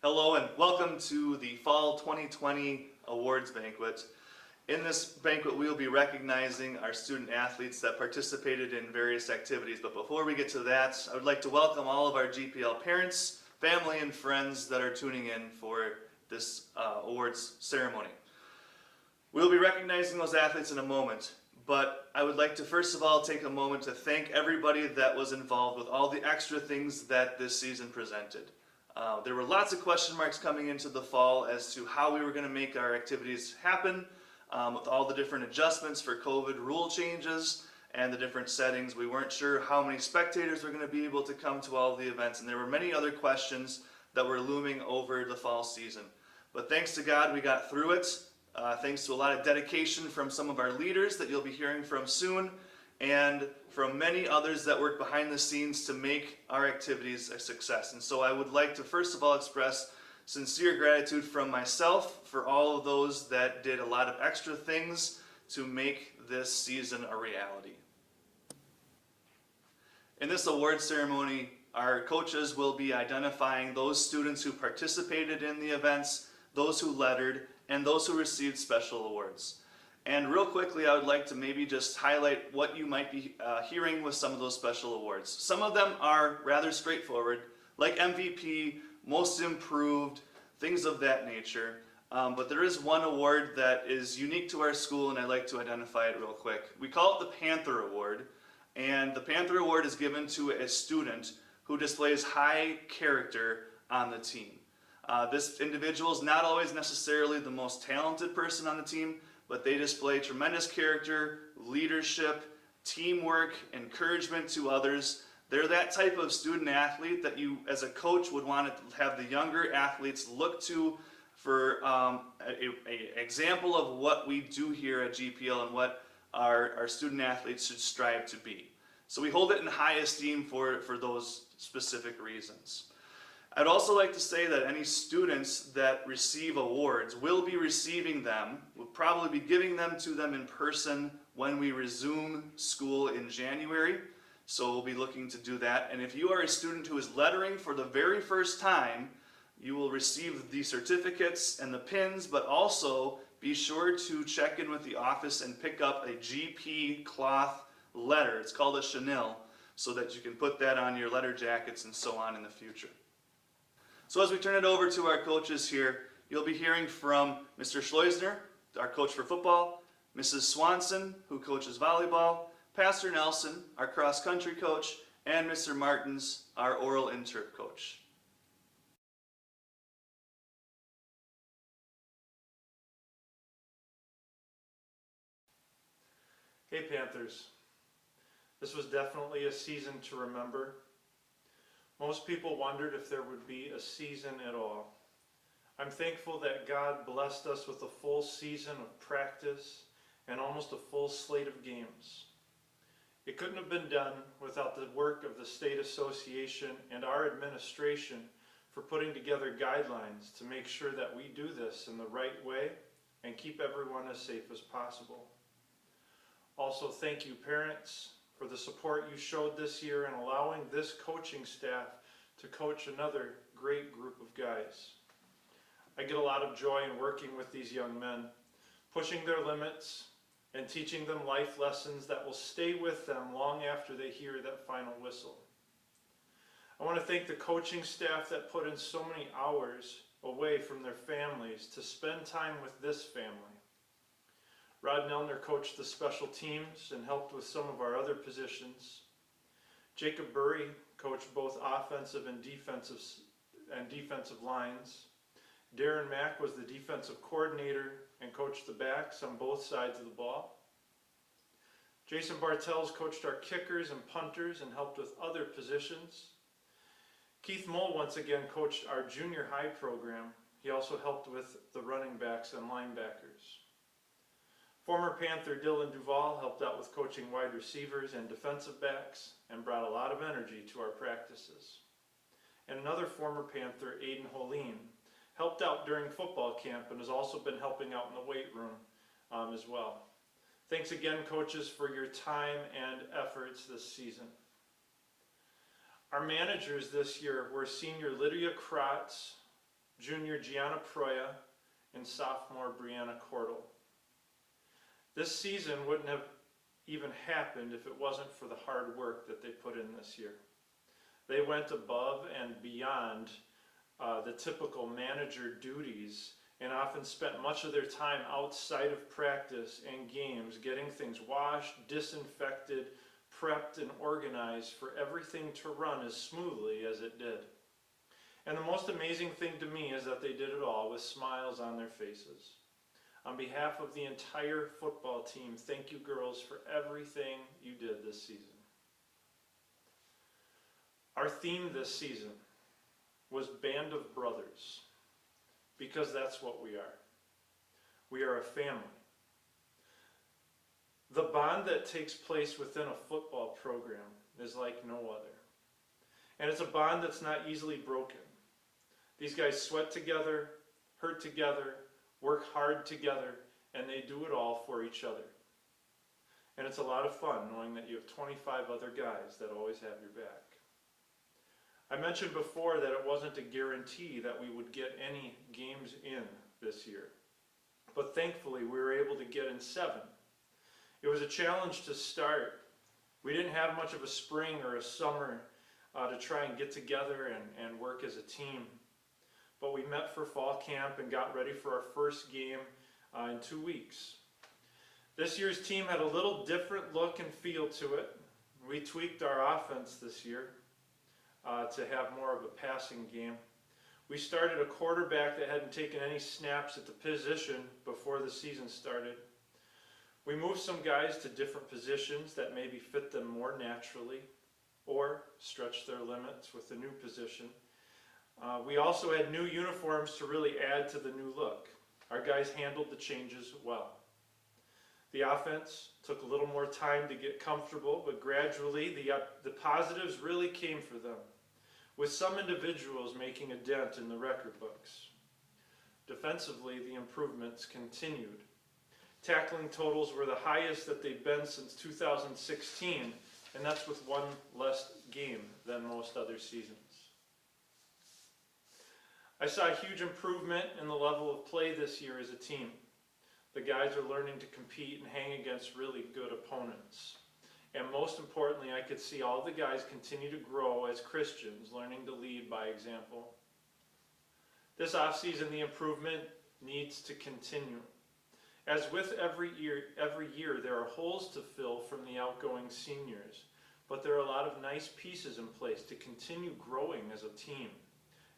Hello and welcome to the Fall 2020 Awards Banquet. In this banquet we will be recognizing our student athletes that participated in various activities, but before we get to that, I would like to welcome all of our GPL parents, family, and friends that are tuning in for this awards ceremony. We'll be recognizing those athletes in a moment, but I would like to first of all take a moment to thank everybody that was involved with all the extra things that this season presented. There were lots of question marks coming into the fall as to how we were going to make our activities happen with all the different adjustments for COVID rule changes and the different settings. We weren't sure how many spectators were going to be able to come to all the events, and there were many other questions that were looming over the fall season. But thanks to God, we got through it. Thanks to a lot of dedication from some of our leaders that you'll be hearing from soon, and from many others that work behind the scenes to make our activities a success. And so I would like to first of all express sincere gratitude from myself for all of those that did a lot of extra things to make this season a reality. In this award ceremony, our coaches will be identifying those students who participated in the events, those who lettered, and those who received special awards. And real quickly, I would like to maybe just highlight what you might be hearing with some of those special awards. Some of them are rather straightforward, like MVP, Most Improved, things of that nature. But there is one award that is unique to our school, and I'd like to identify it real quick. We call it the Panther Award, and the Panther Award is given to a student who displays high character on the team. This individual is not always necessarily the most talented person on the team, but they display tremendous character, leadership, teamwork, encouragement to others. They're that type of student athlete that you, as a coach, would want to have the younger athletes look to for an example of what we do here at GPL and what our student athletes should strive to be. So we hold it in high esteem for those specific reasons. I'd also like to say that any students that receive awards will be receiving them. We'll probably be giving them to them in person when we resume school in January. So we'll be looking to do that. And if you are a student who is lettering for the very first time, you will receive the certificates and the pins, but also be sure to check in with the office and pick up a GP cloth letter. It's called a chenille, so that you can put that on your letter jackets and so on in the future. So as we turn it over to our coaches here, you'll be hearing from Mr. SCHLEUSENER, our coach for football, Mrs. SWANSON, who coaches volleyball, Pastor Nelson, our cross-country coach, and Mr. Martens, our oral interp coach. Hey Panthers, this was definitely a season to remember. Most people wondered if there would be a season at all. I'm thankful that God blessed us with a full season of practice and almost a full slate of games. It couldn't have been done without the work of the State Association and our administration for putting together guidelines to make sure that we do this in the right way and keep everyone as safe as possible. Also, thank you parents for the support you showed this year in allowing this coaching staff to coach another great group of guys. I get a lot of joy in working with these young men, pushing their limits and teaching them life lessons that will stay with them long after they hear that final whistle. I want to thank the coaching staff that put in so many hours away from their families to spend time with this family. Rod Nelner coached the special teams and helped with some of our other positions. Jacob Burry coached both offensive and defensive lines. Darren Mack was the defensive coordinator and coached the backs on both sides of the ball. Jason Bartels coached our kickers and punters and helped with other positions. Keith Moll once again coached our junior high program. He also helped with the running backs and linebackers. Former Panther Dylan Duvall helped out with coaching wide receivers and defensive backs and brought a lot of energy to our practices. And another former Panther, Aiden Holeen, helped out during football camp and has also been helping out in the weight room as well. Thanks again, coaches, for your time and efforts this season. Our managers this year were senior Lydia Kratz, junior Gianna Proya, and sophomore Brianna Cordell. This season wouldn't have even happened if it wasn't for the hard work that they put in this year. They went above and beyond the typical manager duties and often spent much of their time outside of practice and games getting things washed, disinfected, prepped, and organized for everything to run as smoothly as it did. And the most amazing thing to me is that they did it all with smiles on their faces. On behalf of the entire football team, thank you, girls, for everything you did this season. Our theme this season was Band of Brothers, because that's what we are. We are a family. The bond that takes place within a football program is like no other. And it's a bond that's not easily broken. These guys sweat together, hurt together, work hard together, and they do it all for each other. And it's a lot of fun knowing that you have 25 other guys that always have your back. I mentioned before that it wasn't a guarantee that we would get any games in this year. But thankfully, we were able to get in 7. It was a challenge to start. We didn't have much of a spring or a summer to try and get together and work as a team. But we met for fall camp and got ready for our first game in 2 weeks. This year's team had a little different look and feel to it. We tweaked our offense this year to have more of a passing game. We started a quarterback that hadn't taken any snaps at the position before the season started. We moved some guys to different positions that maybe fit them more naturally or stretch their limits with the new position. We also had new uniforms to really add to the new look. Our guys handled the changes well. The offense took a little more time to get comfortable, but gradually the positives really came for them, with some individuals making a dent in the record books. Defensively, the improvements continued. Tackling totals were the highest that they've been since 2016, and that's with one less game than most other seasons. I saw a huge improvement in the level of play this year as a team. The guys are learning to compete and hang against really good opponents. And most importantly, I could see all the guys continue to grow as Christians, learning to lead by example. This offseason, the improvement needs to continue. As with every year, there are holes to fill from the outgoing seniors, but there are a lot of nice pieces in place to continue growing as a team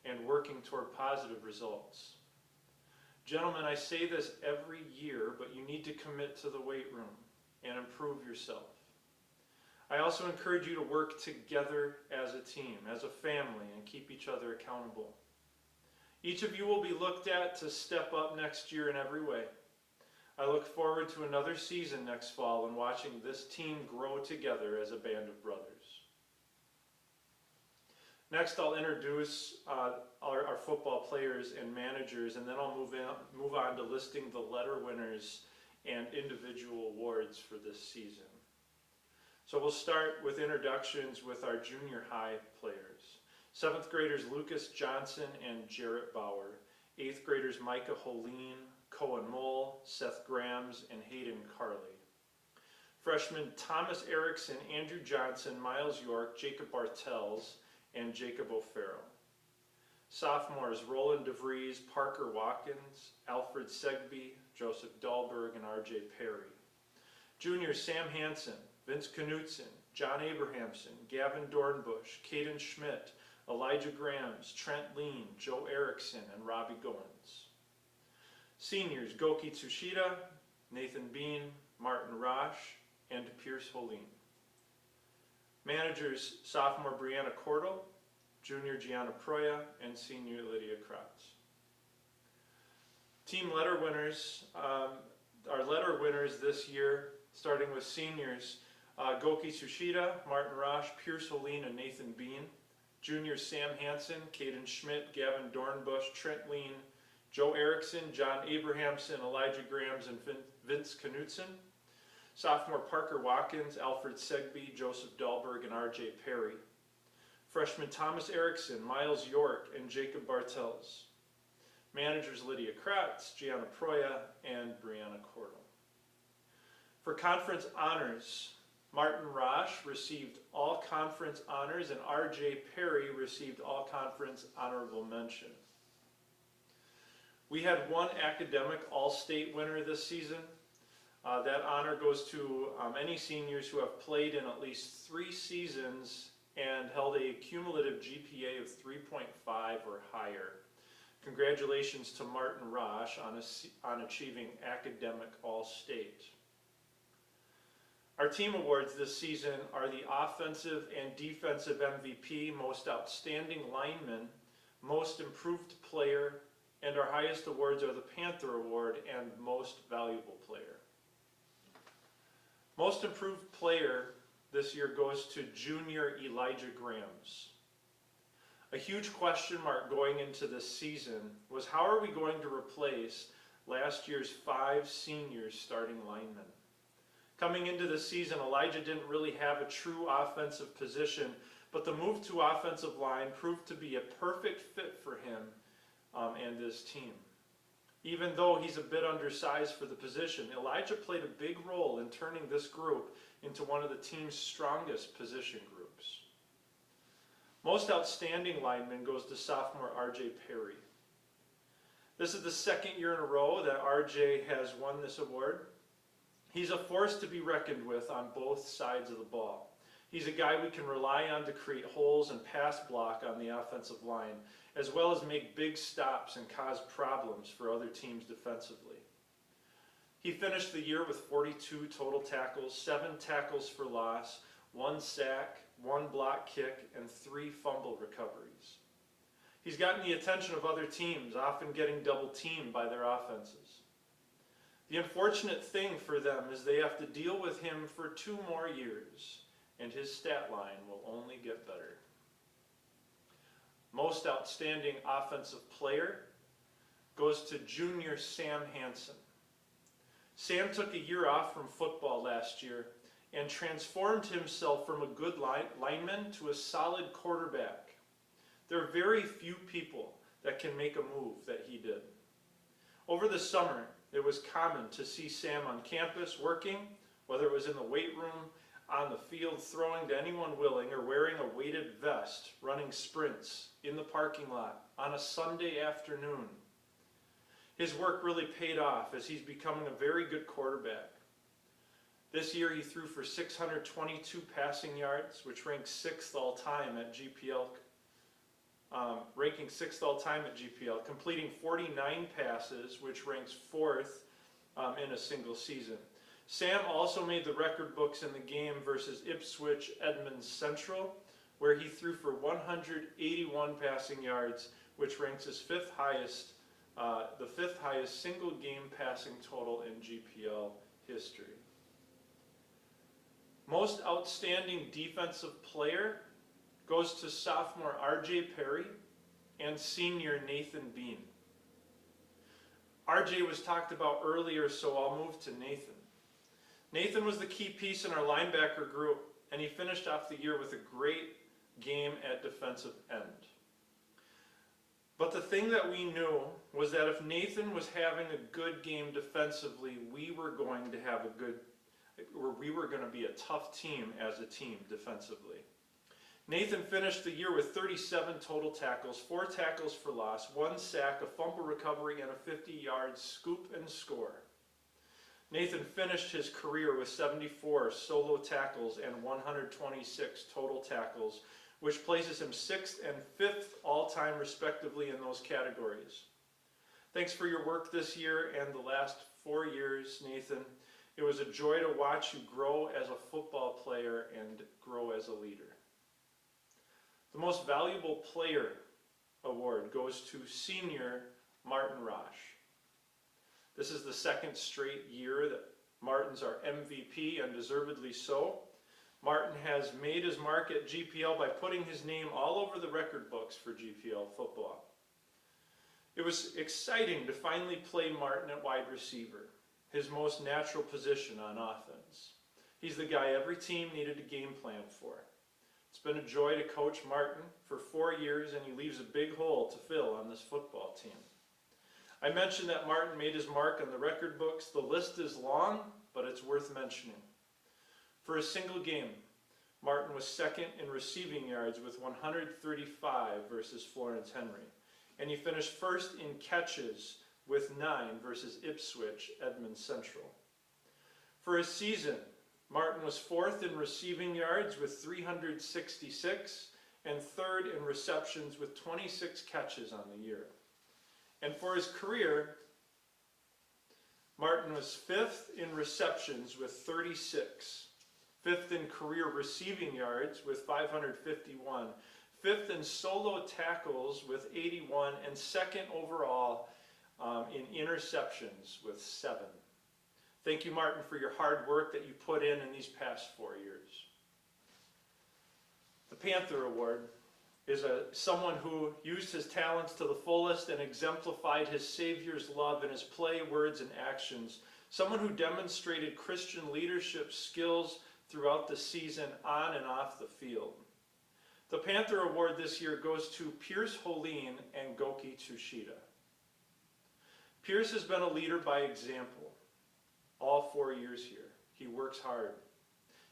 and working toward positive results. Gentlemen, I say this every year, but you need to commit to the weight room and improve yourself. I also encourage you to work together as a team, as a family, and keep each other accountable. Each of you will be looked at to step up next year in every way. I look forward to another season next fall and watching this team grow together as a band of brothers. Next, I'll introduce our football players and managers, and then I'll move on to listing the letter winners and individual awards for this season. So we'll start with introductions with our junior high players. 7th graders Lucas Johnson and Jarrett Bauer. 8th graders Micah Holeen, Cohen Mole, Seth Grams, and Hayden Carley. Freshmen Thomas Erickson, Andrew Johnson, Miles York, Jacob Bartels, and Jacob O'Farrell. Sophomores Roland DeVries, Parker Watkins, Alfred Segby, Joseph Dahlberg, and R.J. Perry. Juniors Sam Hansen, Vince Knutson, John Abrahamson, Gavin Dornbush, Caden Schmidt, Elijah Grams, Trent Lean, Joe Erickson, and Robbie Goens. Seniors Goki Tsushita, Nathan Bean, Martin Rosh, and Pierce Holeen. Managers sophomore Brianna Cordell, junior Gianna Proya, and senior Lydia Kratz. Team letter winners, our letter winners this year, starting with seniors, Goki Tsushita, Martin Rosh, Pierce Holeen, and Nathan Bean. Juniors Sam Hansen, Caden Schmidt, Gavin Dornbush, Trent Lean, Joe Erickson, John Abrahamson, Elijah Grams, and Vince Knutson. Sophomore Parker Watkins, Alfred Segby, Joseph Dahlberg, and R.J. Perry. Freshman Thomas Erickson, Miles York, and Jacob Bartels. Managers Lydia Kratz, Gianna Proya, and Brianna Cordell. For conference honors, Martin Rosh received all conference honors and R.J. Perry received all conference honorable mention. We had one academic all-state winner this season. That honor goes to any seniors who have played in at least 3 seasons and held a cumulative GPA of 3.5 or higher. Congratulations to Martin Rosh on achieving academic all-state. Our team awards this season are the offensive and defensive MVP, most outstanding lineman, most improved player, and our highest awards are the Panther Award and most valuable player. Most improved player this year goes to junior Elijah Grams. A huge question mark going into this season was how are we going to replace last year's 5 senior starting linemen? Coming into the season, Elijah didn't really have a true offensive position, but the move to offensive line proved to be a perfect fit for him and his team. Even though he's a bit undersized for the position, Elijah played a big role in turning this group into one of the team's strongest position groups. Most outstanding lineman goes to sophomore R.J. Perry. This is the 2nd year in a row that R.J. has won this award. He's a force to be reckoned with on both sides of the ball. He's a guy we can rely on to create holes and pass block on the offensive line, as well as make big stops and cause problems for other teams defensively. He finished the year with 42 total tackles, 7 tackles for loss, 1 sack, 1 block kick, and 3 fumble recoveries. He's gotten the attention of other teams, often getting double teamed by their offenses. The unfortunate thing for them is they have to deal with him for 2 more years, and his stat line will only get better. Most outstanding offensive player goes to junior Sam Hansen. Sam took a year off from football last year and transformed himself from a good lineman to a solid quarterback. There are very few people that can make a move that he did. Over the summer, it was common to see Sam on campus working, whether it was in the weight room, on the field throwing to anyone willing, or wearing a weighted vest, running sprints in the parking lot on a Sunday afternoon. His work really paid off as he's becoming a very good quarterback. This year he threw for 622 passing yards, which ranks 6th all time at GPL, ranking 6th all time at GPL, completing 49 passes, which ranks 4th in a single season. Sam also made the record books in the game versus Ipswich Edmonds Central, where he threw for 181 passing yards, which ranks as the 5th highest single game passing total in GPL history. Most outstanding defensive player goes to sophomore R.J. Perry and senior Nathan Bean. R.J. was talked about earlier, so I'll move to Nathan. Nathan was the key piece in our linebacker group, and he finished off the year with a great game at defensive end. But the thing that we knew was that if Nathan was having a good game defensively, we were going to be a tough team as a team defensively. Nathan finished the year with 37 total tackles, 4 tackles for loss, 1 sack, a fumble recovery, and a 50-yard scoop and score. Nathan finished his career with 74 solo tackles and 126 total tackles, which places him 6th and 5th all-time respectively in those categories. Thanks for your work this year and the last 4 years, Nathan. It was a joy to watch you grow as a football player and grow as a leader. The most valuable player award goes to senior Martin Rosh. This is the 2nd straight year that Martins are MVP, and deservedly so. Martin has made his mark at GPL by putting his name all over the record books for GPL football. It was exciting to finally play Martin at wide receiver, his most natural position on offense. He's the guy every team needed a game plan for. It's been a joy to coach Martin for 4 years, and he leaves a big hole to fill on this football team. I mentioned that Martin made his mark on the record books. The list is long, but it's worth mentioning. For a single game, Martin was second in receiving yards with 135 versus Florence Henry. And he finished first in catches with 9 versus Ipswich Edmond Central. For a season, Martin was fourth in receiving yards with 366 and third in receptions with 26 catches on the year. And for his career, Martin was fifth in receptions with 36, fifth in career receiving yards with 551, fifth in solo tackles with 81, and second overall in interceptions with 7. Thank you, Martin, for your hard work that you put in these past 4 years. The Panther Award is someone who used his talents to the fullest and exemplified his Savior's love in his play, words, and actions. Someone who demonstrated Christian leadership skills throughout the season on and off the field. The Panther Award this year goes to Pierce Holeen and Goki Tsushita. Pierce has been a leader by example all 4 years here. He works hard.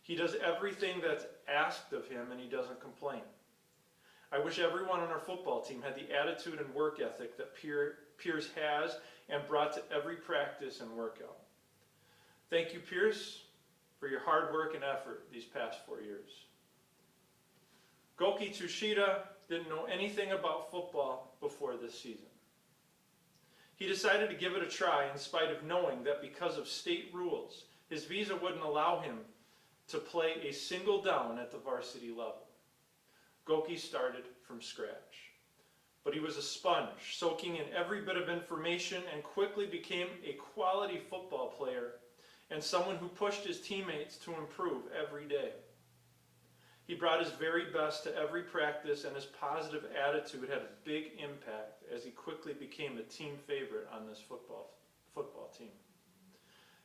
He does everything that's asked of him, and he doesn't complain. I wish everyone on our football team had the attitude and work ethic that Pierce has and brought to every practice and workout. Thank you, Pierce, for your hard work and effort these past 4 years. Goki Tsushita didn't know anything about football before this season. He decided to give it a try in spite of knowing that because of state rules, his visa wouldn't allow him to play a single down at the varsity level. Goki started from scratch. But he was a sponge, soaking in every bit of information, and quickly became a quality football player and someone who pushed his teammates to improve every day. He brought his very best to every practice, and his positive attitude had a big impact as he quickly became a team favorite on this football team.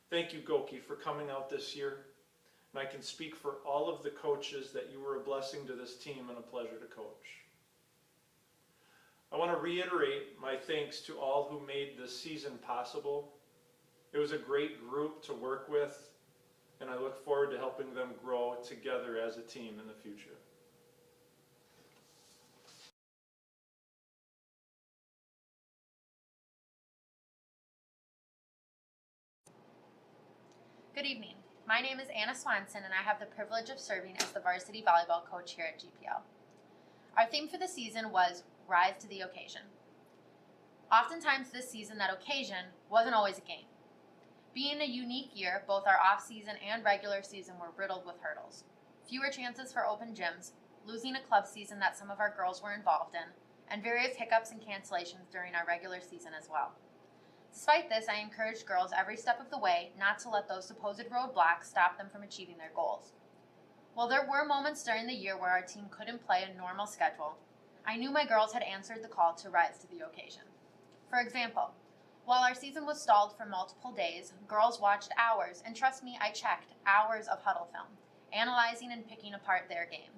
Thank you, Goki, for coming out this year. And I can speak for all of the coaches that you were a blessing to this team and a pleasure to coach. I want to reiterate my thanks to all who made this season possible. It was a great group to work with, and I look forward to helping them grow together as a team in the future. Good evening. My name is Anna Swanson, and I have the privilege of serving as the varsity volleyball coach here at GPL. Our theme for the season was Rise to the Occasion. Oftentimes this season, that occasion wasn't always a game. Being a unique year, both our off-season and regular season were riddled with hurdles. Fewer chances for open gyms, losing a club season that some of our girls were involved in, and various hiccups and cancellations during our regular season as well. Despite this, I encouraged girls every step of the way not to let those supposed roadblocks stop them from achieving their goals. While there were moments during the year where our team couldn't play a normal schedule, I knew my girls had answered the call to rise to the occasion. For example, while our season was stalled for multiple days, girls watched hours, and trust me, I checked hours of huddle film, analyzing and picking apart their game.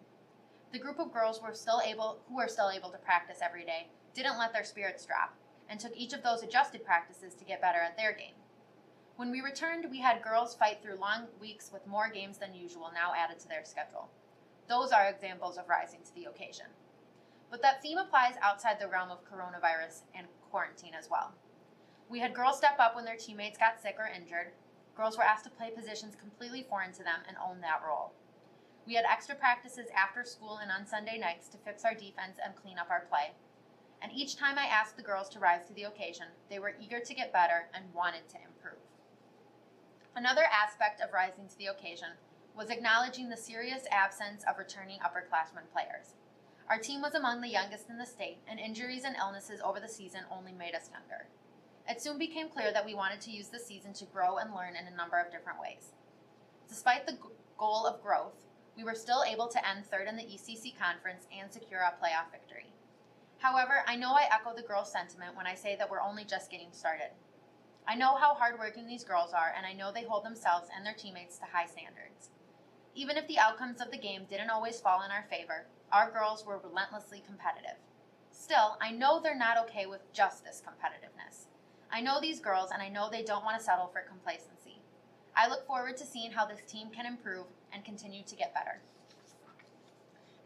The group of girls who were still able to practice every day didn't let their spirits drop, and took each of those adjusted practices to get better at their game. When we returned, we had girls fight through long weeks with more games than usual now added to their schedule. Those are examples of rising to the occasion. But that theme applies outside the realm of coronavirus and quarantine as well. We had girls step up when their teammates got sick or injured. Girls were asked to play positions completely foreign to them and own that role. We had extra practices after school and on Sunday nights to fix our defense and clean up our play. And each time I asked the girls to rise to the occasion, they were eager to get better and wanted to improve. Another aspect of rising to the occasion was acknowledging the serious absence of returning upperclassmen players. Our team was among the youngest in the state, and injuries and illnesses over the season only made us younger. It soon became clear that we wanted to use the season to grow and learn in a number of different ways. Despite the goal of growth, we were still able to end third in the ECC conference and secure a playoff victory. However, I know I echo the girls' sentiment when I say that we're only just getting started. I know how hardworking these girls are, and I know they hold themselves and their teammates to high standards. Even if the outcomes of the game didn't always fall in our favor, our girls were relentlessly competitive. Still, I know they're not okay with just this competitiveness. I know these girls, and I know they don't want to settle for complacency. I look forward to seeing how this team can improve and continue to get better.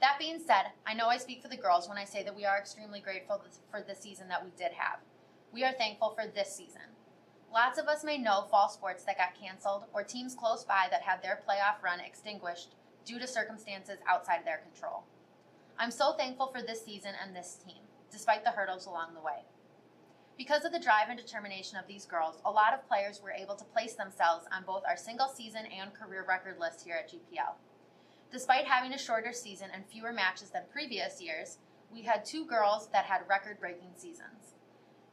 That being said, I know I speak for the girls when I say that we are extremely grateful for the season that we did have. We are thankful for this season. Lots of us may know fall sports that got canceled or teams close by that had their playoff run extinguished due to circumstances outside of their control. I'm so thankful for this season and this team, despite the hurdles along the way. Because of the drive and determination of these girls, a lot of players were able to place themselves on both our single season and career record list here at GPL. Despite having a shorter season and fewer matches than previous years, we had 2 girls that had record-breaking seasons.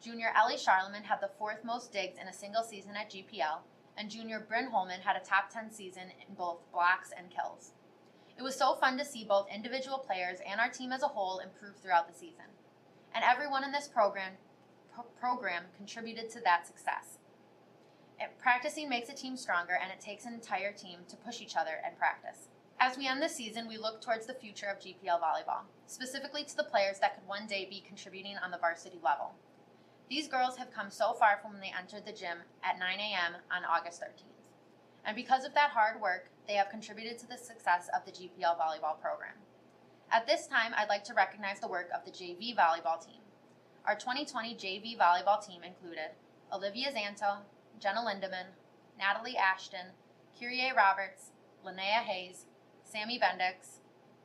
Junior Ellie Charlemagne had the 4th most digs in a single season at GPL, and junior Bryn Holman had a top 10 season in both blocks and kills. It was so fun to see both individual players and our team as a whole improve throughout the season. And everyone in this program contributed to that success. Practicing makes a team stronger, and it takes an entire team to push each other and practice. As we end the season, we look towards the future of GPL volleyball, specifically to the players that could one day be contributing on the varsity level. These girls have come so far from when they entered the gym at 9 a.m. on August 13th. And because of that hard work, they have contributed to the success of the GPL volleyball program. At this time, I'd like to recognize the work of the JV volleyball team. Our 2020 JV volleyball team included Olivia Zanto, Jenna Lindemann, Natalie Ashton, Kyrie Roberts, Linnea Hayes, Sammy Bendix,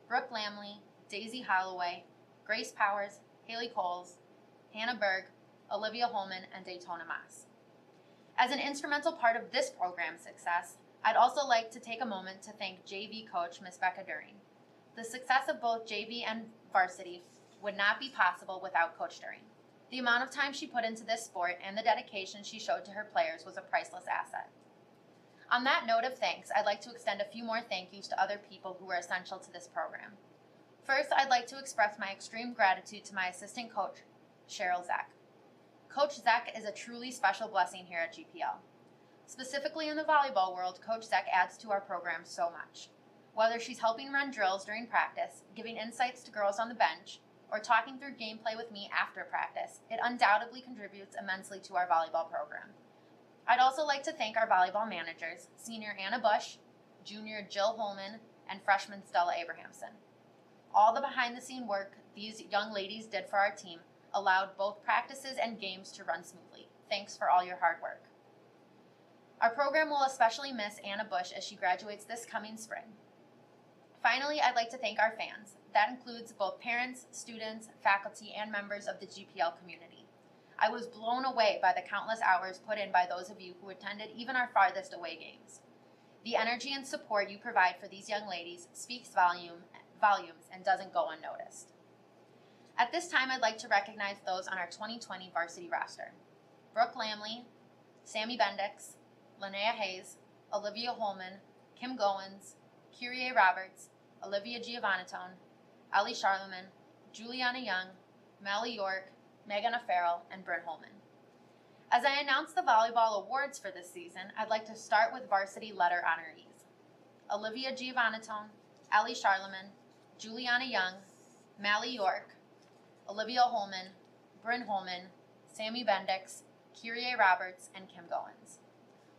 Brooke Lamley, Daisy Holloway, Grace Powers, Haley Coles, Hannah Berg, Olivia Holman, and Daytona Moss. As an instrumental part of this program's success, I'd also like to take a moment to thank JV coach Miss Becca During. The success of both JV and varsity would not be possible without Coach During. The amount of time she put into this sport and the dedication she showed to her players was a priceless asset. On that note of thanks, I'd like to extend a few more thank yous to other people who were essential to this program. First, I'd like to express my extreme gratitude to my assistant coach, Cheryl Zeck. Coach Zeck is a truly special blessing here at GPL. Specifically in the volleyball world, Coach Zeck adds to our program so much. Whether she's helping run drills during practice, giving insights to girls on the bench, or talking through gameplay with me after practice, it undoubtedly contributes immensely to our volleyball program. I'd also like to thank our volleyball managers, senior Anna Bush, junior Jill Holman, and freshman Stella Abrahamson. All the behind-the-scene work these young ladies did for our team allowed both practices and games to run smoothly. Thanks for all your hard work. Our program will especially miss Anna Bush as she graduates this coming spring. Finally, I'd like to thank our fans. That includes both parents, students, faculty, and members of the GPL community. I was blown away by the countless hours put in by those of you who attended even our farthest away games. The energy and support you provide for these young ladies speaks volumes and doesn't go unnoticed. At this time, I'd like to recognize those on our 2020 varsity roster. Brooke Lamley, Sammy Bendix, Linnea Hayes, Olivia Holman, Kim Goens, Kyrie Roberts, Olivia Giovanatone, Ellie Charlemagne, Juliana Young, Melly York, Megan Farrell, and Bryn Holman. As I announce the volleyball awards for this season, I'd like to start with varsity letter honorees. Olivia Giovanatone, Ellie Charlemagne, Juliana Young, Mally York, Olivia Holman, Bryn Holman, Sammy Bendix, Kyrie Roberts, and Kim Goens.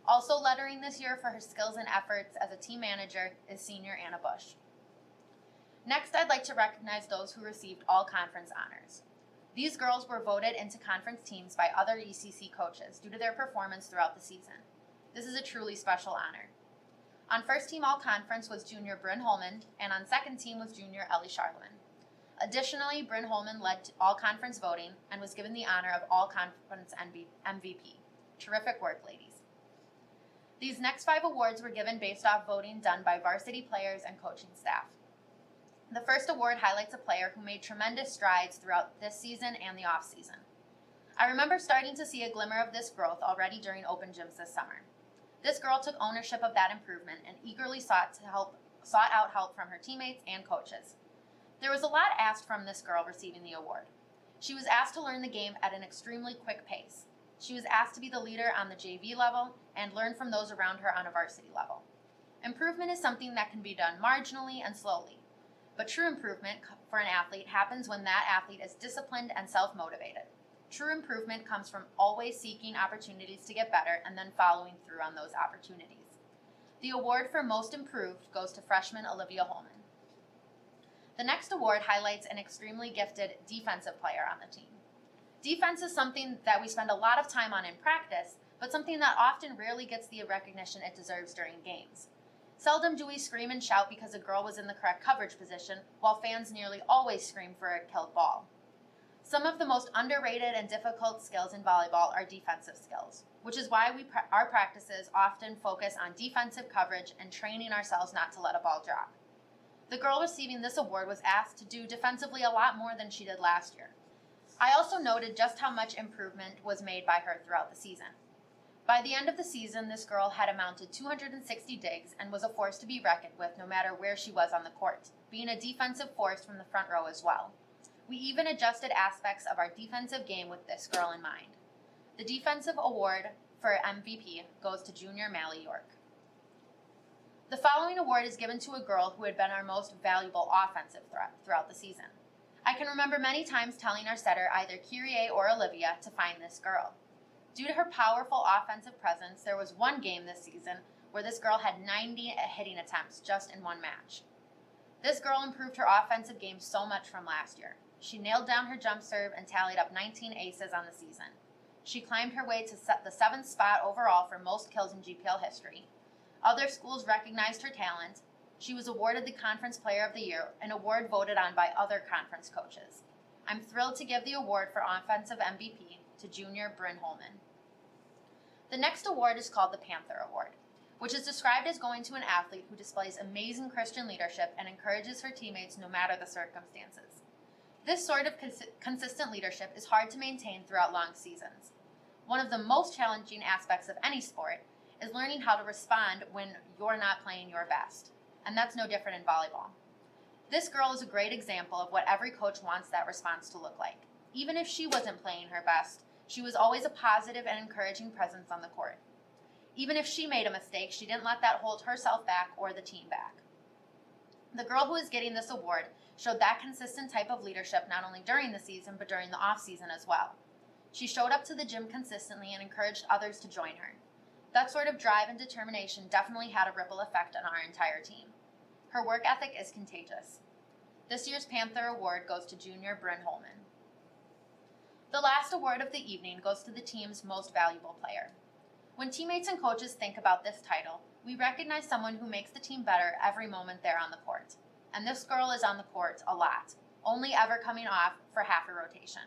Also lettering this year for her skills and efforts as a team manager is senior Anna Bush. Next, I'd like to recognize those who received all conference honors. These girls were voted into conference teams by other ECC coaches due to their performance throughout the season. This is a truly special honor. On first team all conference was junior Bryn Holman, and on second team was junior Ellie Charlemagne. Additionally, Bryn Holman led all conference voting and was given the honor of all conference MVP. Terrific work, ladies. These next 5 awards were given based off voting done by varsity players and coaching staff. The first award highlights a player who made tremendous strides throughout this season and the off-season. I remember starting to see a glimmer of this growth already during open gyms this summer. This girl took ownership of that improvement and eagerly sought out help from her teammates and coaches. There was a lot asked from this girl receiving the award. She was asked to learn the game at an extremely quick pace. She was asked to be the leader on the JV level and learn from those around her on a varsity level. Improvement is something that can be done marginally and slowly, but true improvement for an athlete happens when that athlete is disciplined and self-motivated. True improvement comes from always seeking opportunities to get better and then following through on those opportunities. The award for Most Improved goes to freshman Olivia Holman. The next award highlights an extremely gifted defensive player on the team. Defense is something that we spend a lot of time on in practice, but something that often rarely gets the recognition it deserves during games. Seldom do we scream and shout because a girl was in the correct coverage position, while fans nearly always scream for a killed ball. Some of the most underrated and difficult skills in volleyball are defensive skills, which is why our practices often focus on defensive coverage and training ourselves not to let a ball drop. The girl receiving this award was asked to do defensively a lot more than she did last year. I also noted just how much improvement was made by her throughout the season. By the end of the season, this girl had amounted 260 digs and was a force to be reckoned with no matter where she was on the court, being a defensive force from the front row as well. We even adjusted aspects of our defensive game with this girl in mind. The defensive award for MVP goes to junior Mally York. The following award is given to a girl who had been our most valuable offensive threat throughout the season. I can remember many times telling our setter, either Kyrie or Olivia, to find this girl. Due to her powerful offensive presence, there was one game this season where this girl had 90 hitting attempts just in one match. This girl improved her offensive game so much from last year. She nailed down her jump serve and tallied up 19 aces on the season. She climbed her way to set the 7th spot overall for most kills in GPL history. Other schools recognized her talent. She was awarded the Conference Player of the Year, an award voted on by other conference coaches. I'm thrilled to give the award for Offensive MVP to junior Bryn Holman. The next award is called the Panther Award, which is described as going to an athlete who displays amazing Christian leadership and encourages her teammates no matter the circumstances. This sort of consistent leadership is hard to maintain throughout long seasons. One of the most challenging aspects of any sport is learning how to respond when you're not playing your best, and that's no different in volleyball. This girl is a great example of what every coach wants that response to look like. Even if she wasn't playing her best, she was always a positive and encouraging presence on the court. Even if she made a mistake, she didn't let that hold herself back or the team back. The girl who is getting this award showed that consistent type of leadership not only during the season, but during the off-season as well. She showed up to the gym consistently and encouraged others to join her. That sort of drive and determination definitely had a ripple effect on our entire team. Her work ethic is contagious. This year's Panther Award goes to junior Bryn Holman. The last award of the evening goes to the team's most valuable player. When teammates and coaches think about this title, we recognize someone who makes the team better every moment they're on the court. And this girl is on the court a lot, only ever coming off for half a rotation.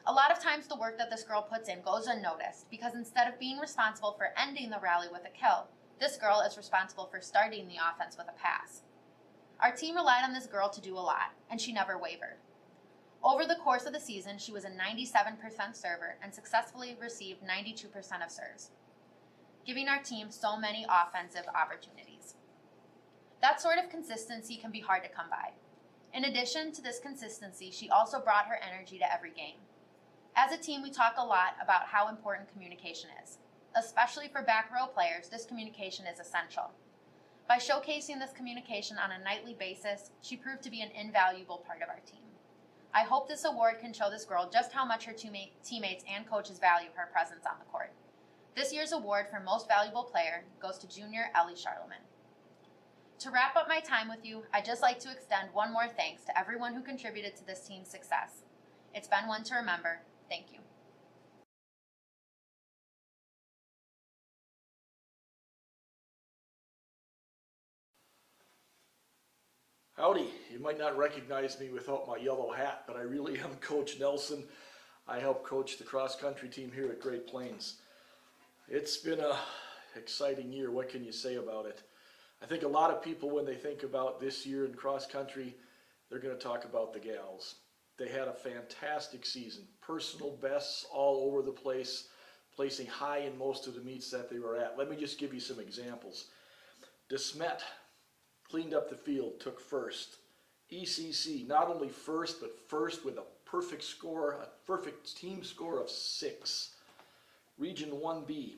A lot of times the work that this girl puts in goes unnoticed because instead of being responsible for ending the rally with a kill, this girl is responsible for starting the offense with a pass. Our team relied on this girl to do a lot, and she never wavered. Over the course of the season, she was a 97% server and successfully received 92% of serves, giving our team so many offensive opportunities. That sort of consistency can be hard to come by. In addition to this consistency, she also brought her energy to every game. As a team, we talk a lot about how important communication is. Especially for back row players, this communication is essential. By showcasing this communication on a nightly basis, she proved to be an invaluable part of our team. I hope this award can show this girl just how much her teammates and coaches value her presence on the court. This year's award for Most Valuable Player goes to junior Ellie Charlemagne. To wrap up my time with you, I'd just like to extend one more thanks to everyone who contributed to this team's success. It's been one to remember. Thank you. Howdy, you might not recognize me without my yellow hat, but I really am Coach Nelson. I help coach the cross-country team here at Great Plains. It's been an exciting year, what can you say about it? I think a lot of people, when they think about this year in cross-country, they're going to talk about the gals. They had a fantastic season, personal bests all over the place, placing high in most of the meets that they were at. Let me just give you some examples. DeSmet cleaned up the field, took first. ECC, not only first, but first with a perfect score, a perfect team score of 6. Region 1B,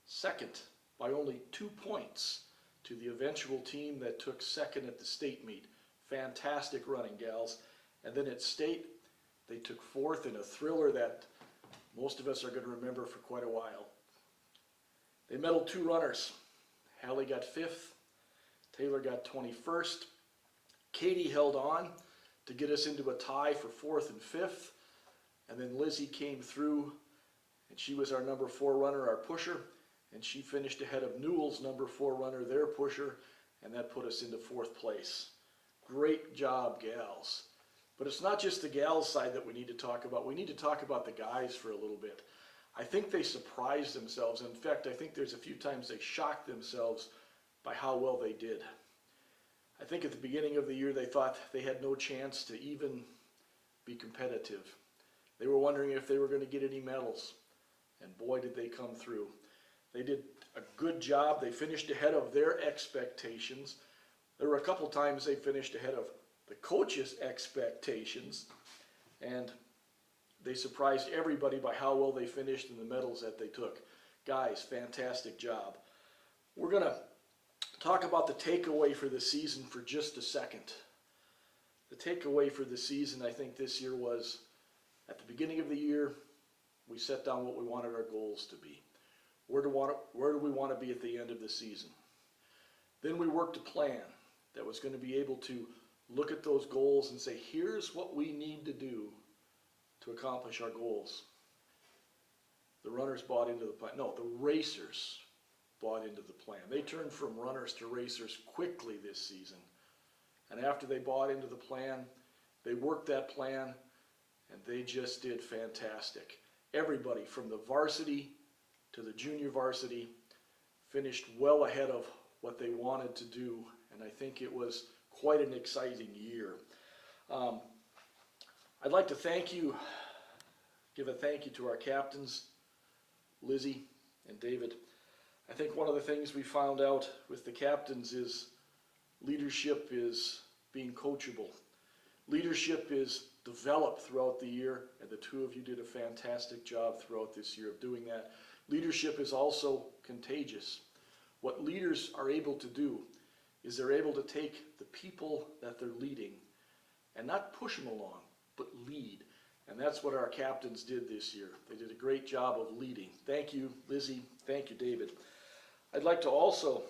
second by only 2 points to the eventual team that took second at the state meet. Fantastic running, gals. And then at state, They took fourth in a thriller that most of us are going to remember for quite a while. They medaled 2 runners. Hallie got 5th, Taylor got 21st. Katie held on to get us into a tie for 4th and 5th, and then Lizzie came through, and she was our number 4 runner, our pusher, and she finished ahead of Newell's number 4 runner, their pusher, and that put us into 4th place. Great job, gals. But it's not just the gals side that we need to talk about. We need to talk about the guys for a little bit. I think they surprised themselves. In fact, I think there's a few times they shocked themselves by how well they did. I think at the beginning of the year they thought they had no chance to even be competitive. They were wondering if they were going to get any medals. And boy, did they come through. They did a good job. They finished ahead of their expectations. There were a couple times they finished ahead of the coaches' expectations, and they surprised everybody by how well they finished and the medals that they took. Guys, fantastic job. We're going to talk about the takeaway for the season for just a second. The takeaway for the season, I think, this year was, at the beginning of the year, we set down what we wanted our goals to be. Where do we want to be at the end of the season? Then we worked a plan that was going to be able to look at those goals and say, here's what we need to do to accomplish our goals. The runners bought into the plan. No, the racers bought into the plan. They turned from runners to racers quickly this season. And after they bought into the plan, they worked that plan, and they just did fantastic. Everybody from the varsity to the junior varsity finished well ahead of what they wanted to do, and I think it was quite an exciting year. I'd like to give a thank you to our captains, Lizzie and David. I think one of the things we found out with the captains is leadership is being coachable. Leadership is developed throughout the year, and the 2 of you did a fantastic job throughout this year of doing that. Leadership is also contagious. What leaders are able to do is they're able to take the people that they're leading and not push them along, but lead. And that's what our captains did this year. They did a great job of leading. Thank you, Lizzie. Thank you, David. I'd like to also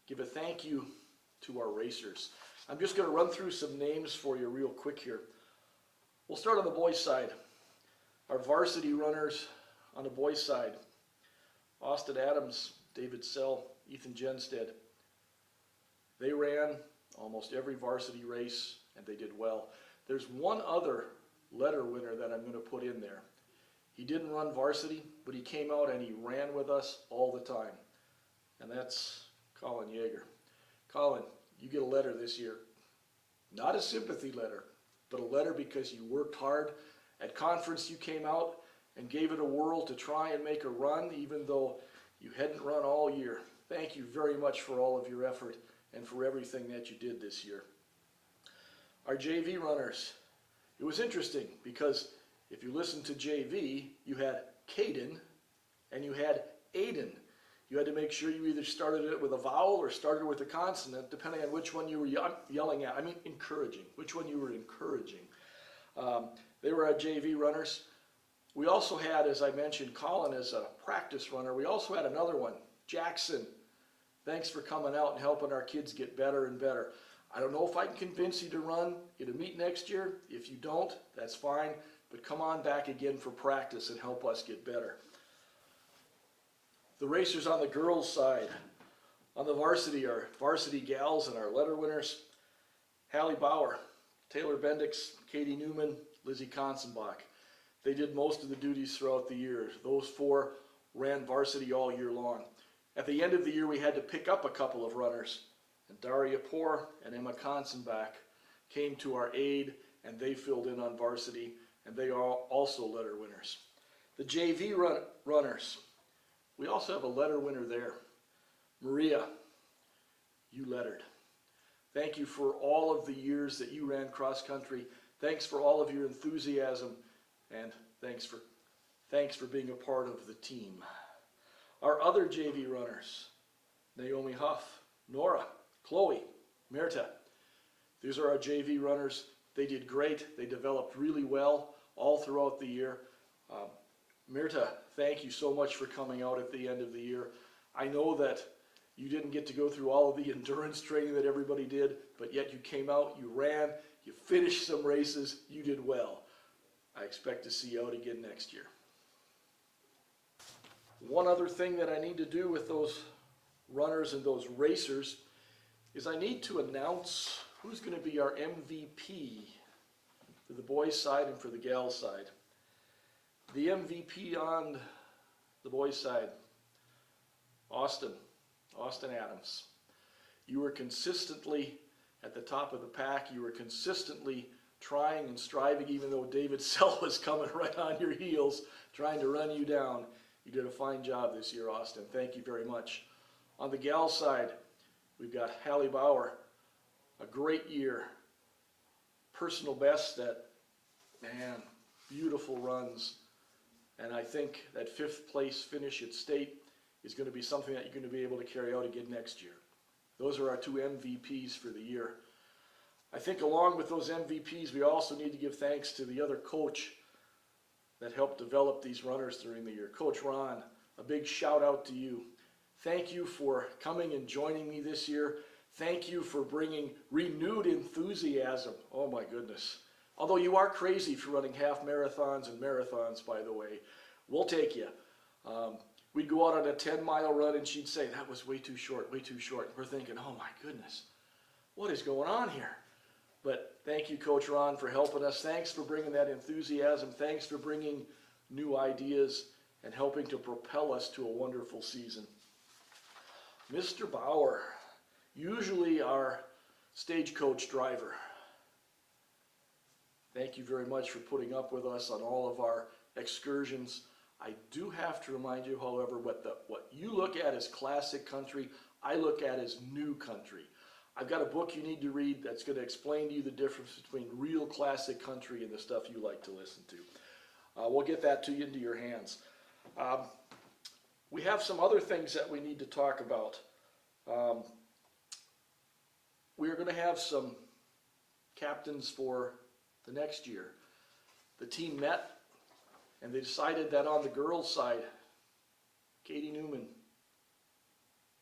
give a thank you to our racers. I'm just going to run through some names for you real quick here. We'll start on the boys' side. Our varsity runners on the boys' side: Austin Adams, David Sell, Ethan Jenstead. They ran almost every varsity race, and they did well. There's one other letter winner that I'm going to put in there. He didn't run varsity, but he came out and he ran with us all the time, and that's Colin Yeager. Colin, you get a letter this year. Not a sympathy letter, but a letter because you worked hard. At conference, you came out and gave it a whirl to try and make a run, even though you hadn't run all year. Thank you very much for all of your effort and for everything that you did this year. Our JV runners, it was interesting because if you listen to JV, you had Caden and you had Aiden. You had to make sure you either started it with a vowel or started with a consonant, depending on which one you were yelling at. Encouraging. Which one you were encouraging. They were our JV runners. We also had, as I mentioned, Colin as a practice runner. We also had another one, Jackson. Thanks for coming out and helping our kids get better and better. I don't know if I can convince you to run at a meet next year. If you don't, that's fine. But come on back again for practice and help us get better. The racers on the girls' side. On the varsity, our varsity gals and our letter winners: Hallie Bauer, Taylor Bendix, Katie Newman, Lizzie Konsenbach. They did most of the duties throughout the year. Those 4 ran varsity all year long. At the end of the year, we had to pick up a couple of runners, and Daria Poor and Emma Konsenbach came to our aid, and they filled in on varsity, and they are also letter winners. The JV runners, we also have a letter winner there. Maria, you lettered. Thank you for all of the years that you ran cross country. Thanks for all of your enthusiasm, and thanks for being a part of the team. Our other JV runners: Naomi Huff, Nora, Chloe, Merta. These are our JV runners. They did great. They developed really well. all throughout the year. Mirta, thank you so much for coming out at the end of the year. I know that you didn't get to go through all of the endurance training that everybody did, but yet you came out, you ran, you finished some races, you did well. I expect to see you out again next year. One other thing that I need to do with those runners and those racers is I need to announce who's going to be our MVP for the boys' side and for the gals' side. The MVP on the boys' side, Austin Adams. You were consistently at the top of the pack. You were consistently trying and striving, even though David Sell was coming right on your heels, trying to run you down. You did a fine job this year, Austin. Thank you very much. On the gal side, we've got Hallie Bauer, a great year. Personal best that, man, beautiful runs. And I think that 5th place finish at state is going to be something that you're going to be able to carry out again next year. Those are our 2 MVPs for the year. I think along with those MVPs, we also need to give thanks to the other coach that helped develop these runners during the year. Coach Ron, a big shout out to you. Thank you for coming and joining me this year. Thank you for bringing renewed enthusiasm. Oh my goodness. Although you are crazy for running half marathons and marathons, by the way. We'll take you. We'd go out on a 10-mile run and she'd say, that was way too short, way too short. And we're thinking, oh my goodness, what is going on here? But thank you, Coach Ron, for helping us. Thanks for bringing that enthusiasm. Thanks for bringing new ideas and helping to propel us to a wonderful season. Mr. Bauer, usually our stagecoach driver. Thank you very much for putting up with us on all of our excursions. I do have to remind you, however, what you look at as classic country, I look at as new country. I've got a book you need to read that's going to explain to you the difference between real classic country and the stuff you like to listen to. We'll get that to you into your hands. We have some other things that we need to talk about. We are going to have some captains for the next year. The team met and they decided that on the girls' side, Katie Newman,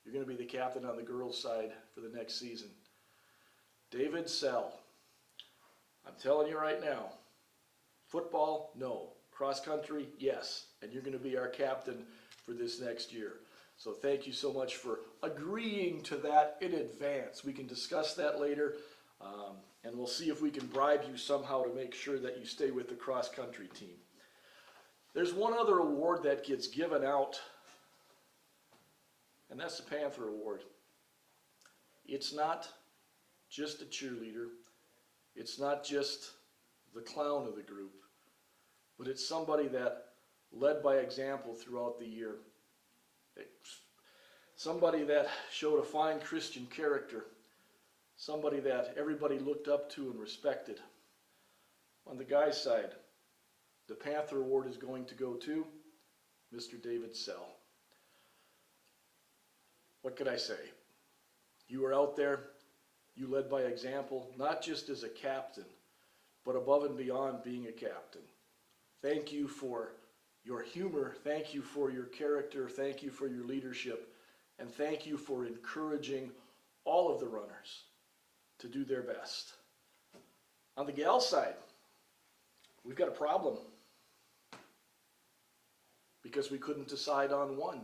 you're going to be the captain on the girls' side for the next season. David Sell, I'm telling you right now, football, no. Cross country, yes. And you're going to be our captain for this next year. So thank you so much for agreeing to that in advance. We can discuss that later, and we'll see if we can bribe you somehow to make sure that you stay with the cross country team. There's one other award that gets given out, and that's the Panther Award. It's not just a cheerleader. It's not just the clown of the group, but it's somebody that led by example throughout the year. Somebody that showed a fine Christian character. Somebody that everybody looked up to and respected. On the guy's side, the Panther Award is going to go to Mr. David Sell. What could I say? You were out there, you led by example, not just as a captain, but above and beyond being a captain. Thank you for your humor, thank you for your character, thank you for your leadership, and thank you for encouraging all of the runners to do their best. On the gal side, we've got a problem because we couldn't decide on one.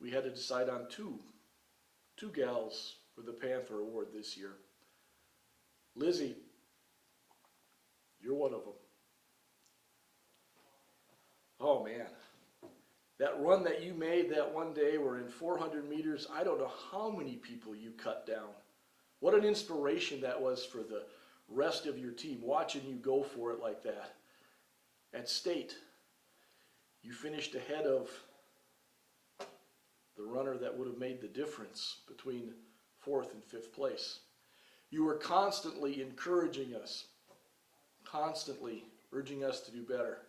We had to decide on two gals for the Panther Award this year. Lizzie, you're one of them. Oh man, that run that you made that one day were in 400 meters. I don't know how many people you cut down. What an inspiration that was for the rest of your team, watching you go for it like that. At state, you finished ahead of the runner that would have made the difference between 4th and 5th place. You were constantly encouraging us, constantly urging us to do better.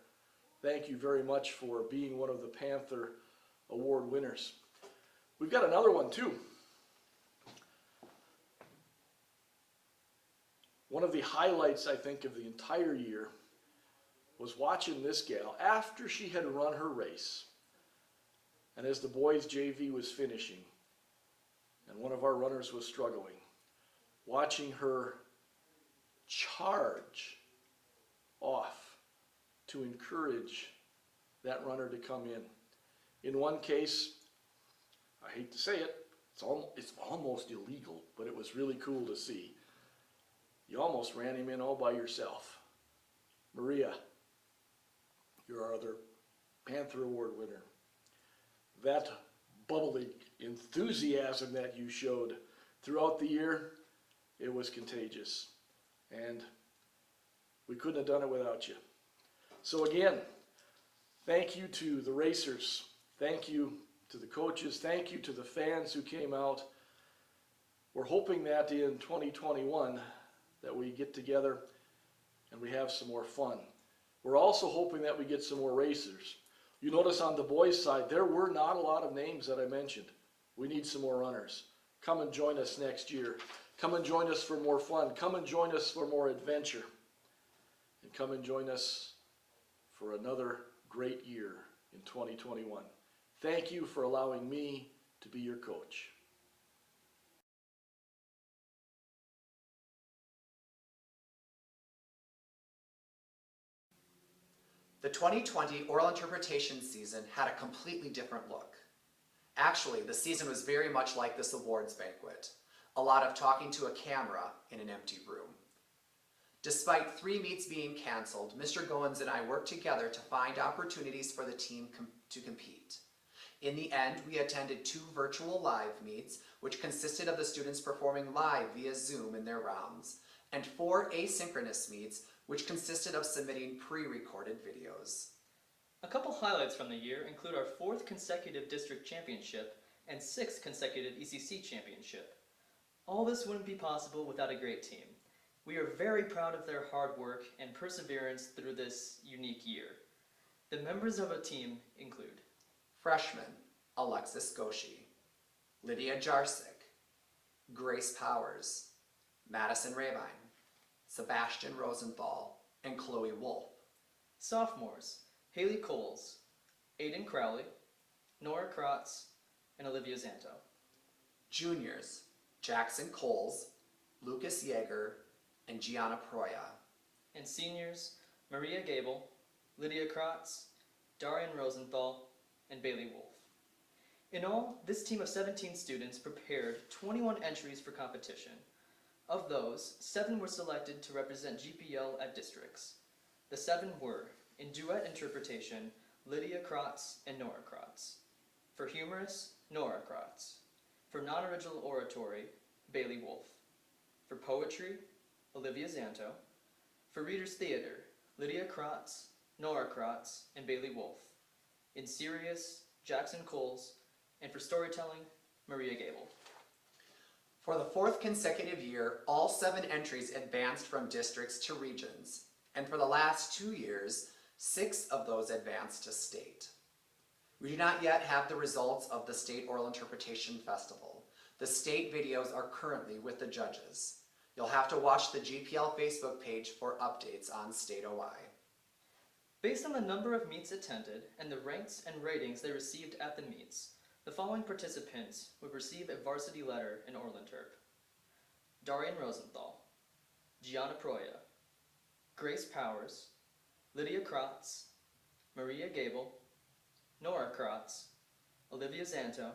Thank you very much for being one of the Panther Award winners. We've got another one too. One of the highlights, I think, of the entire year was watching this gal after she had run her race. And as the boys' JV was finishing, and one of our runners was struggling, watching her charge off to encourage that runner to come in. In one case, I hate to say it, it's almost illegal, but it was really cool to see. You almost ran him in all by yourself. Maria, you're our other Panther Award winner. That bubbly enthusiasm that you showed throughout the year, it was contagious. And we couldn't have done it without you. So again, thank you to the racers. Thank you to the coaches. Thank you to the fans who came out. We're hoping that in 2021 that we get together and we have some more fun. We're also hoping that we get some more racers. You notice on the boys' side, there were not a lot of names that I mentioned. We need some more runners. Come and join us next year. Come and join us for more fun. Come and join us for more adventure. And come and join us for another great year in 2021. Thank you for allowing me to be your coach. The 2020 oral interpretation season had a completely different look. Actually, the season was very much like this awards banquet. A lot of talking to a camera in an empty room. Despite 3 meets being canceled, Mr. Goens and I worked together to find opportunities for the team to compete. In the end, we attended 2 virtual live meets, which consisted of the students performing live via Zoom in their rounds, and 4 asynchronous meets, which consisted of submitting pre-recorded videos. A couple highlights from the year include our 4th consecutive district championship and 6th consecutive ECC championship. All this wouldn't be possible without a great team. We are very proud of their hard work and perseverance through this unique year. The members of a team include Freshman, Alexis Goshi, Lydia Jarsik, Grace Powers, Madison Rabine, Sebastian Rosenthal, and Chloe Wolf. sophomores, Haley Coles, Aiden Crowley, Nora Krotz, and Olivia Zanto. Juniors, Jackson Coles, Lucas Yeager, and Gianna Proya. And seniors, Maria Gable, Lydia Krotz, Darian Rosenthal, and Bailey Wolf. In all, this team of 17 students prepared 21 entries for competition. Of those, 7 were selected to represent GPL at districts. The 7 were, in duet interpretation, Lydia Krotz and Nora Krotz. For humorous, Nora Krotz. For non-original oratory, Bailey Wolf. For poetry, Olivia Zanto. For readers theater, Lydia Krotz, Nora Krotz, and Bailey Wolf. In serious, Jackson Coles. And for storytelling, Maria Gable. For the 4th consecutive year, all 7 entries advanced from districts to regions, and for the last 2 years, 6 of those advanced to state. We do not yet have the results of the State Oral Interpretation Festival. The state videos are currently with the judges. You'll have to watch the GPL Facebook page for updates on State OI. Based on the number of meets attended and the ranks and ratings they received at the meets, the following participants would receive a varsity letter in Oral Interp. Darian Rosenthal, Gianna Proya, Grace Powers, Lydia Krotz, Maria Gable, Nora Krotz, Olivia Zanto,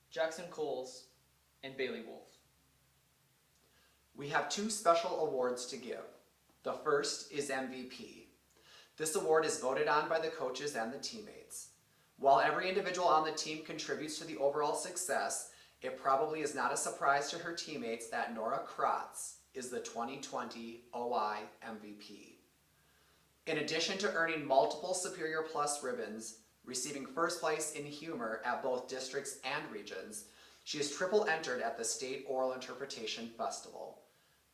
Jackson Coles, and Bailey Wolf. We have 2 special awards to give. The first is MVP. This award is voted on by the coaches and the teammates. While every individual on the team contributes to the overall success, it probably is not a surprise to her teammates that Nora Krotz is the 2020 OI MVP. In addition to earning multiple Superior Plus ribbons, receiving first place in humor at both districts and regions, she is triple entered at the State Oral Interpretation Festival.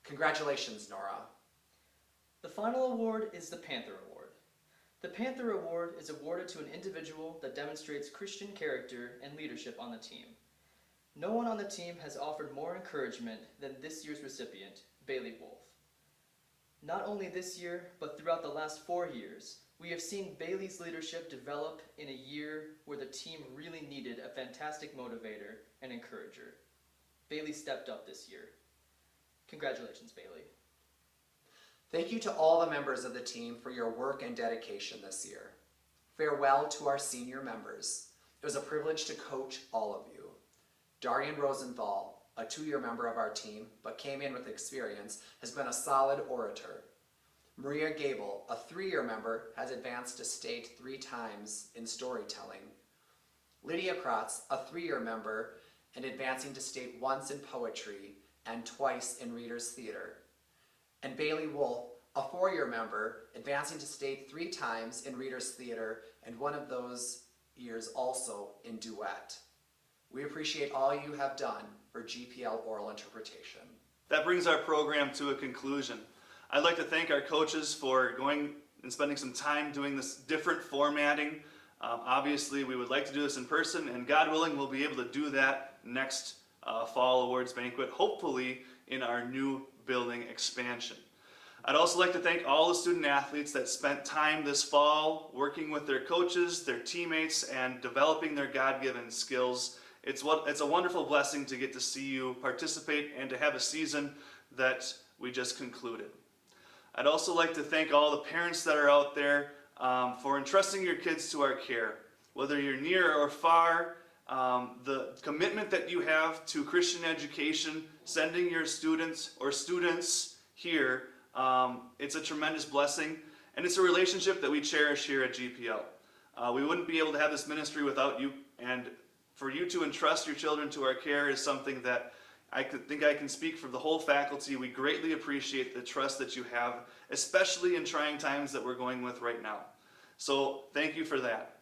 Congratulations, Nora. The final award is the Panther Award. The Panther Award is awarded to an individual that demonstrates Christian character and leadership on the team. No one on the team has offered more encouragement than this year's recipient, Bailey Wolf. Not only this year, but throughout the last 4 years, we have seen Bailey's leadership develop in a year where the team really needed a fantastic motivator and encourager. Bailey stepped up this year. Congratulations, Bailey. Thank you to all the members of the team for your work and dedication this year. Farewell to our senior members. It was a privilege to coach all of you. Darian Rosenthal, a 2-year member of our team, but came in with experience, has been a solid orator. Maria Gable, a 3-year member, has advanced to state 3 times in storytelling. Lydia Kratz, a 3-year member, and advancing to state once in poetry and twice in Reader's Theater. And Bailey Wolf, a 4-year member, advancing to state 3 times in Reader's Theater, and one of those years also in duet. We appreciate all you have done for GPL oral interpretation. That brings our program to a conclusion. I'd like to thank our coaches for going and spending some time doing this different formatting. Obviously, we would like to do this in person, and God willing, we'll be able to do that next Fall Awards Banquet, hopefully in our new building expansion. I'd also like to thank all the student athletes that spent time this fall working with their coaches, their teammates, and developing their God-given skills. It's a wonderful blessing to get to see you participate and to have a season that we just concluded. I'd also like to thank all the parents that are out there for entrusting your kids to our care. Whether you're near or far, the commitment that you have to Christian education, sending your students here, it's a tremendous blessing, and it's a relationship that we cherish here at GPL. We wouldn't be able to have this ministry without you, and for you to entrust your children to our care is something that I think I can speak for the whole faculty. We greatly appreciate the trust that you have, especially in trying times that we're going with right now. So thank you for that.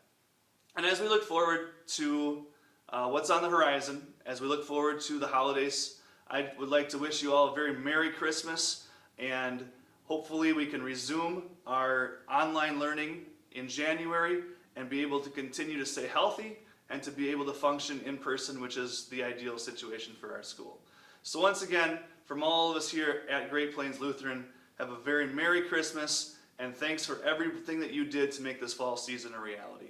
And as we look forward to what's on the horizon, as we look forward to the holidays, I would like to wish you all a very Merry Christmas, and hopefully we can resume our online learning in January and be able to continue to stay healthy and to be able to function in person, which is the ideal situation for our school. So once again, from all of us here at Great Plains Lutheran, have a very Merry Christmas, and thanks for everything that you did to make this fall season a reality.